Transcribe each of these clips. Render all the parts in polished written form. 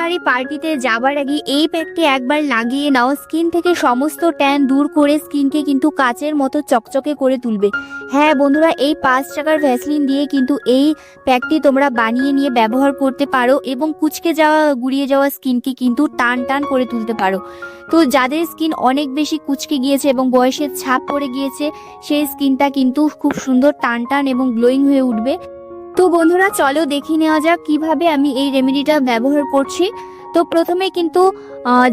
বাড়ি পার্টিতে যাবার আগে এই প্যাকটি একবার লাগিয়ে নাও। স্কিন থেকে সমস্ত ট্যান দূর করে স্কিনকে কিন্তু কাচের মতো চকচকে করে তুলবে। হ্যাঁ বন্ধুরা, এই 5 টাকার ভ্যাসলিন দিয়ে কিন্তু এই প্যাকটি তোমরা বানিয়ে নিয়ে ব্যবহার করতে পারো এবং কুচকে যাওয়া গুড়িয়ে যাওয়া স্কিনকে কিন্তু টান টান করে তুলতে পারো। তো যাদের স্কিন অনেক বেশি কুচকে গিয়েছে এবং বয়সের ছাপ পড়ে গিয়েছে, সেই স্কিনটা কিন্তু খুব সুন্দর টান টান এবং গ্লোয়িং হয়ে উঠবে। তো বন্ধুরা চলো দেখে নেওয়া যাক কিভাবে আমি এই রেমেডিটা ব্যবহার করছি। তো প্রথমে কিন্তু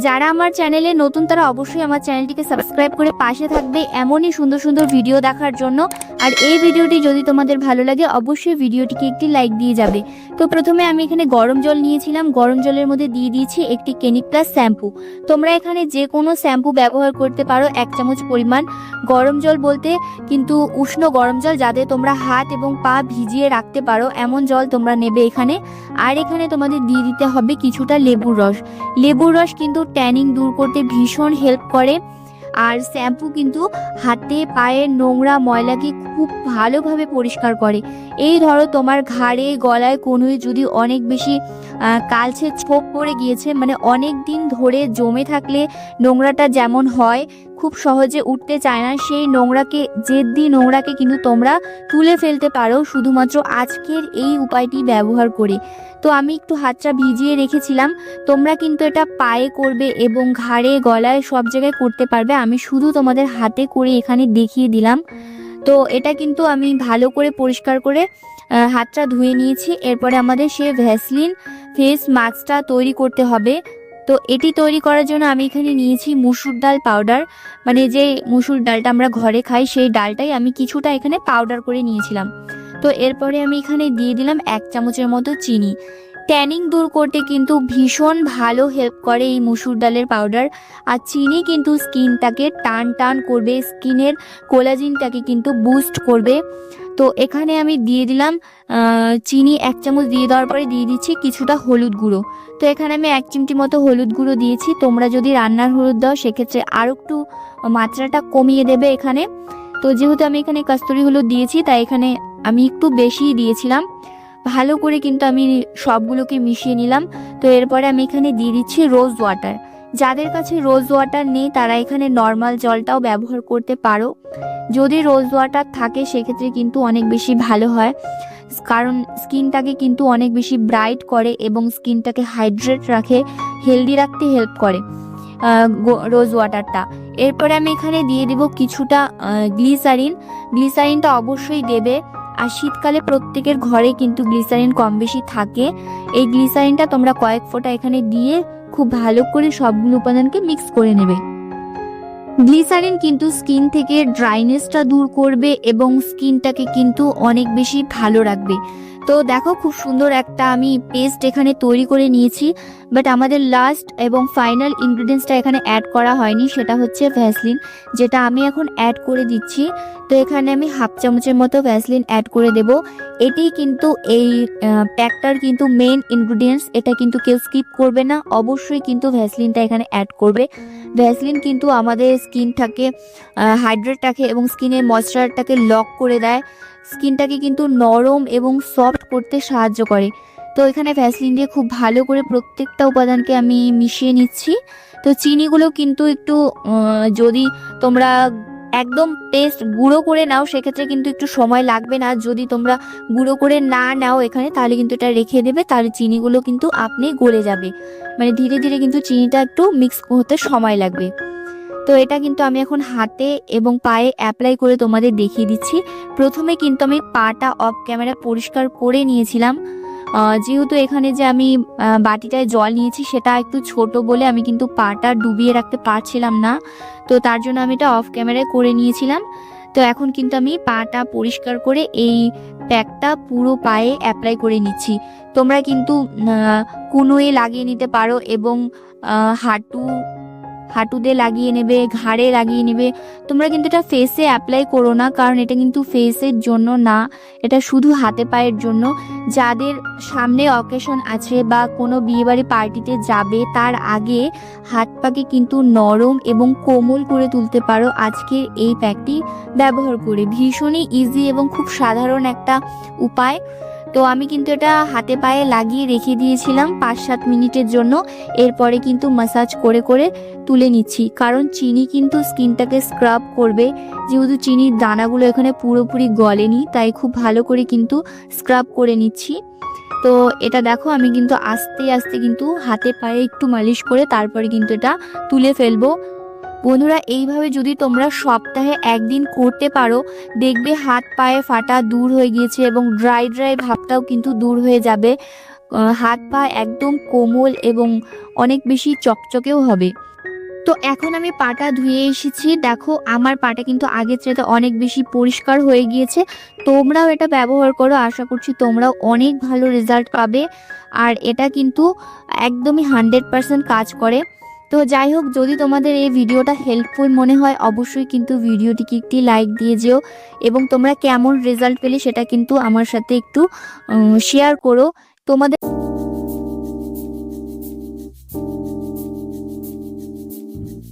যারা আমার চ্যানেলে নতুন তারা অবশ্যই আমার চ্যানেলটিকে সাবস্ক্রাইব করে পাশে থাকবে এমনই সুন্দর সুন্দর ভিডিও দেখার জন্য। আর এই ভিডিওটি যদি তোমাদের ভালো লাগে অবশ্যই ভিডিওটিকে একটি লাইক দিয়ে যাবে। তো প্রথমে আমি এখানে গরম জল নিয়েছিলাম, গরম জলের মধ্যে দিয়ে দিয়েছি একটি ক্লিনিক প্লাস শ্যাম্পু। তোমরা এখানে যে কোনো শ্যাম্পু ব্যবহার করতে পারো 1 চামচ পরিমাণ। গরম জল বলতে কিন্তু উষ্ণ গরম জল, যাতে তোমরা হাত এবং পা ভিজিয়ে রাখতে পারো এমন জল তোমরা নেবে এখানে। আর এখানে তোমাদের দিয়ে দিতে হবে কিছুটা লেবুর রস। লেবুর রস কিন্তু ট্যানিং দূর করতে ভীষণ হেল্প করে। আর শ্যাম্পু কিন্তু হাতে পায়ের নোংরা ময়লাকে খুব ভালোভাবে পরিষ্কার করে। এই ধরো তোমার ঘাড়ে গলায় কোনোই যদি অনেক বেশি কালচে ছোপ পড়ে গিয়েছে, মানে অনেক দিন ধরে জমে থাকলে নোংরাটা যেমন হয় খুব সহজে উঠতে চায় না, সেই জেদ্দি নোংরাকে কিন্তু তোমরা তুলে ফেলতে পারো শুধুমাত্র আজকের এই উপায়টি ব্যবহার করে। তো আমি একটু হাতটা ভিজিয়ে রেখেছিলাম, তোমরা কিন্তু এটা পায়ে করবে এবং ঘাড়ে গলায় সব জায়গায় করতে পারবে। আমি শুধু তোমাদের হাতে করে এখানে দেখিয়ে দিলাম। তো এটা কিন্তু আমি ভালো করে পরিষ্কার করে হাতটা ধুয়ে নিয়েছি। এরপরে আমাদের সে ভ্যাসলিন ফেস মাস্কটা তৈরি করতে হবে। তো এটি তৈরি করার জন্য আমি এখানে নিয়েছি মুসুর ডাল পাউডার, মানে যে মুসুর ডালটা আমরা ঘরে খাই সেই ডালটাই আমি কিছুটা এখানে পাউডার করে নিয়েছিলাম। তো এরপরে আমি এখানে দিয়ে দিলাম 1 চামচের মতো চিনি। ট্যানিং দূর করতে কিন্তু ভীষণ ভালো হেল্প করে এই মুসুর ডালের পাউডার। আর চিনি কিন্তু স্কিনটাকে টান টান করবে, স্কিনের কোলাজিনটাকে কিন্তু বুস্ট করবে। তো এখানে আমি দিয়ে দিলাম চিনি 1 চামচ দিয়ে দেওয়ার পরে দিয়ে দিচ্ছি কিছুটা হলুদ গুঁড়ো। তো এখানে আমি 1 চিমটি মতো হলুদ গুঁড়ো দিয়েছি। তোমরা যদি রান্নার হলুদ দাও সেক্ষেত্রে আরও একটু মাত্রাটা কমিয়ে দেবে এখানে। তো যেহেতু আমি এখানে কস্তুরি হলুদ দিয়েছি তাই এখানে আমি একটু বেশি দিয়েছিলাম। ভালো করে কিন্তু আমি সবগুলোকে মিশিয়ে নিলাম। তো এরপরে আমি এখানে দিয়ে দিচ্ছি রোজ ওয়াটার। যাদের কাছে রোজ ওয়াটার নেই তারা এখানে নর্মাল জলটাও ব্যবহার করতে পারো। যদি রোজ ওয়াটার থাকে সেক্ষেত্রে কিন্তু অনেক বেশি ভালো হয়, কারণ স্কিনটাকে কিন্তু অনেক বেশি ব্রাইট করে এবং স্কিনটাকে হাইড্রেট রাখে, হেলদি রাখতে হেল্প করে রোজ ওয়াটারটা। এরপরে আমি এখানে দিয়ে দেব কিছুটা গ্লিসারিন। গ্লিসারিনটা অবশ্যই দেবে। আর শীতকালে প্রত্যেকের ঘরে কিন্তু গ্লিসারিন কম বেশি থাকে। এই গ্লিসারিনটা তোমরা কয়েক ফোঁটা এখানে দিয়ে খুব ভালো করে সবগুলো উপাদানকে মিক্স করে নেবে। গ্লিসারিন কিন্তু স্কিন থেকে ড্রাইনেসটা দূর করবে এবং স্কিনটাকে কিন্তু অনেক বেশি ভালো রাখবে। তো দেখো খুব সুন্দর একটা আমি পেস্ট এখানে তৈরি করে নিয়েছি। বাট আমাদের লাস্ট এবং ফাইনাল ইনগ্রিডিয়েন্টসটা এখানে অ্যাড করা হয়নি, সেটা হচ্ছে ভ্যাসলিন, যেটা আমি এখন অ্যাড করে দিচ্ছি। তো এখানে আমি 1/2 চামচের মতো ভ্যাসলিন অ্যাড করে দেব। এটি কিন্তু এই প্যাকটার কিন্তু মেন ইনগ্রিডিয়েন্টস, এটা কিন্তু কেউ স্কিপ করবে না, অবশ্যই কিন্তু ভ্যাসলিনটা এখানে অ্যাড করবে। ভ্যাসলিন কিন্তু আমাদের স্কিনটাকে হাইড্রেট রাখে এবং স্কিনের ময়েশ্চারটাকে লক করে দেয়, স্কিনটাকে কিন্তু নরম এবং সফট করতে সাহায্য করে। তো এখানে ভ্যাসলিন দিয়ে খুব ভালো করে প্রত্যেকটা উপাদানকে আমি মিশিয়ে নিচ্ছি। তো চিনিগুলো কিন্তু একটু যদি তোমরা একদম পেস্ট গুঁড়ো করে নাও সেক্ষেত্রে কিন্তু একটু সময় লাগবে না। যদি তোমরা গুঁড়ো করে না নাও এখানে তাহলে কিন্তু এটা রেখে দেবে, তাহলে চিনিগুলো কিন্তু আপনি গলে যাবে, মানে ধীরে ধীরে কিন্তু চিনিটা একটু মিক্স হতে সময় লাগবে। তো এটা কিন্তু আমি এখন হাতে এবং পায়ে অ্যাপ্লাই করে তোমাদের দেখিয়ে দিচ্ছি। প্রথমে কিন্তু আমি পাটা অফ ক্যামেরা পরিষ্কার করে নিয়েছিলাম, যেহেতু এখানে যে আমি বাটিটায় জল নিয়েছি সেটা একটু ছোট বলে আমি কিন্তু পাটা ডুবিয়ে রাখতে পারছিলাম না, তো তার জন্য আমি এটা অফ ক্যামেরায় করে নিয়েছিলাম। তো এখন কিন্তু আমি পাটা পরিষ্কার করে এই প্যাকটা পুরো পায়ে অ্যাপ্লাই করে নিচ্ছি। তোমরা কিন্তু কুনুয়ে লাগিয়ে নিতে পারো এবং হাঁটুতে লাগিয়ে নেবে, ঘাড়ে লাগিয়ে নেবে। তোমরা কিন্তু এটা ফেসে অ্যাপ্লাই করো না, কারণ এটা কিন্তু ফেসের জন্য না, এটা শুধু হাতে পায়ের জন্য। যাদের সামনে অকেশন আছে বা কোনো বিয়েবাড়ি পার্টিতে যাবে তার আগে হাত পাকে কিন্তু নরম এবং কোমল করে তুলতে পারো আজকের এই প্যাকটি ব্যবহার করে। ভীষণই ইজি এবং খুব সাধারণ একটা উপায়। তো আমি কিন্তু এটা হাতে পায়ে লাগিয়ে রেখে দিয়েছিলাম 5-7 মিনিটের জন্য। এরপরে কিন্তু ম্যাসাজ করে করে তুলে নিচ্ছি, কারণ চিনি কিন্তু স্কিনটাকে স্ক্রাব করবে। যেহেতু চিনির দানাগুলো এখানে পুরোপুরি গলেনি, তাই খুব ভালো করে কিন্তু স্ক্রাব করে নিচ্ছি। তো এটা দেখো আমি কিন্তু আস্তে আস্তে কিন্তু হাতে পায়ে একটু মালিশ করে তারপরে কিন্তু এটা তুলে ফেলবো। বন্ধুরা, এইভাবে যদি তোমরা সপ্তাহে একদিন করতে পারো, দেখবে হাত পায়ে ফাটা দূর হয়ে গিয়েছে এবং ড্রাই ড্রাই ভাবটাও কিন্তু দূর হয়ে যাবে। হাত পা একদম কোমল এবং অনেক বেশি চকচকেও হবে। তো এখন আমি পাটা ধুয়ে এসেছি, দেখো আমার পাটা কিন্তু আগের চাইতে অনেক বেশি পরিষ্কার হয়ে গিয়েছে। তোমরাও এটা ব্যবহার করো, আশা করছি তোমরাও অনেক ভালো রেজাল্ট পাবে। আর এটা কিন্তু একদমই 100% কাজ করে। তো যাই হোক, যদি তোমাদের এই ভিডিওটা হেল্পফুল মনে হয় অবশ্যই কিন্তু ভিডিওটিকে একটি লাইক দিয়ে যেও এবং তোমরা কেমন রেজাল্ট পেলে সেটা কিন্তু আমার সাথে একটু শেয়ার করো। তোমাদের